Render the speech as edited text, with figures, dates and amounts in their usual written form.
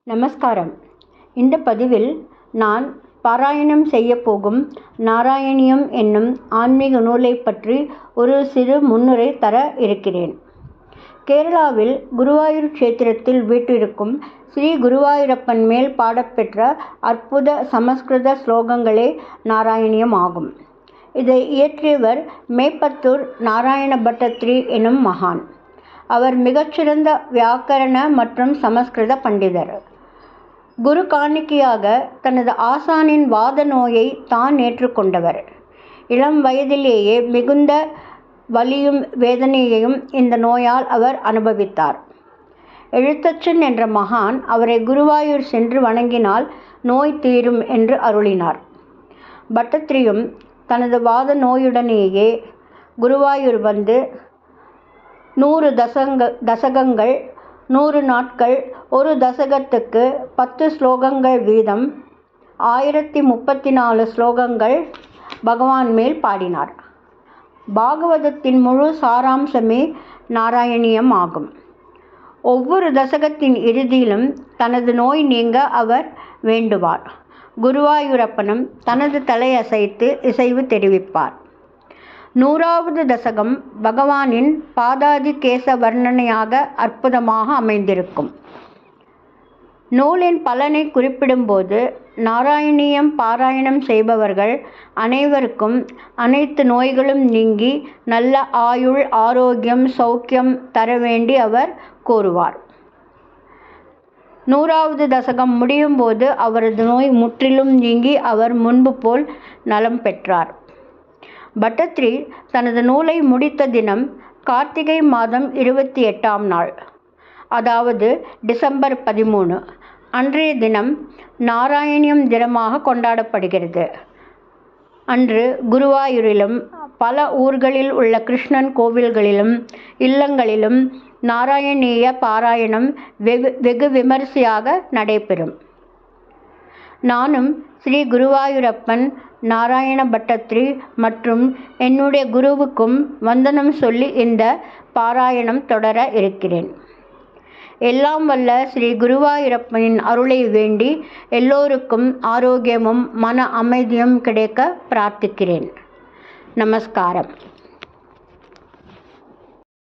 நமஸ்காரம். இந்த பதிவில் நான் பாராயணம் செய்யப்போகும் நாராயணியம் என்னும் ஆன்மீக நூலை பற்றி ஒரு சிறு முன்னுரை தர இருக்கிறேன். கேரளாவில் குருவாயூர் க்ஷேத்திரத்தில் வீற்றிருக்கும் ஸ்ரீ குருவாயூரப்பன் மேல் பாடப்பெற்ற அற்புத சமஸ்கிருத ஸ்லோகங்களே நாராயணியம் ஆகும். இதை இயற்றியவர் மேப்பத்தூர் நாராயண பட்டத்ரி எனும் மகான். அவர் மிகச்சிறந்த வியாக்கரண மற்றும் சமஸ்கிருத பண்டிதர். குரு காணிக்கையாக தனது ஆசானின் வாத நோயை தான் ஏற்றுக்கொண்டவர். இளம் வயதிலேயே மிகுந்த வலியும் வேதனையையும் இந்த நோயால் அவர் அனுபவித்தார். எழுத்தச்சன் என்ற மகான் அவரை குருவாயூர் சென்று வணங்கினால் நோய் தீரும் என்று அருளினார். பட்டத்ரியும் தனது வாத நோயுடனேயே குருவாயூர் வந்து 100 தசகங்கள் 100 நாட்கள், ஒரு தசகத்துக்கு 10 ஸ்லோகங்கள் வீதம் 1034 ஸ்லோகங்கள் பகவான் மேல் பாடினார். பாகவதத்தின் முழு சாராம்சமே நாராயணியம் ஆகும். ஒவ்வொரு தசகத்தின் இறுதியிலும் தனது நோய் நீங்க அவர் வேண்டுவார். குருவாயூரப்பனும் தனது தலையசைத்து இசைவு தெரிவிப்பார். 100வது தசகம் பகவானின் பாதாதி கேச வர்ணனையாக அற்புதமாக அமைந்திருக்கும். நூலின் பலனை குறிப்பிடும்போது நாராயணியம் பாராயணம் செய்பவர்கள் அனைவருக்கும் அனைத்து நோய்களும் நீங்கி நல்ல ஆயுள், ஆரோக்கியம், சௌக்கியம் தர வேண்டி அவர் கூறுவார். 100வது தசகம் முடியும் போது அவரது நோய் முற்றிலும் நீங்கி அவர் முன்பு போல் நலம் பெற்றார். பட்டத்ரி தனது நூலை முடித்த தினம் கார்த்திகை மாதம் 28ஆம் நாள், அதாவது டிசம்பர் 13. அன்றைய தினம் நாராயணியம் தினமாக கொண்டாடப்படுகிறது. அன்று குருவாயூரிலும் பல ஊர்களில் உள்ள கிருஷ்ணன் கோவில்களிலும் இல்லங்களிலும் நாராயணீய பாராயணம் வெகு விமரிசையாக நடைபெறும். நானும் ஸ்ரீ குருவாயூரப்பன் நாராயண பட்டத்ரி மற்றும் என்னுடைய குருவுக்கும் வந்தனம் சொல்லி இந்த பாராயணம் தொடர இருக்கிறேன். எல்லாம் வல்ல ஸ்ரீ குருவாயூரப்பனின் அருளை வேண்டி எல்லோருக்கும் ஆரோக்கியமும் மன அமைதியும் கிடைக்க பிரார்த்திக்கிறேன். நமஸ்காரம்.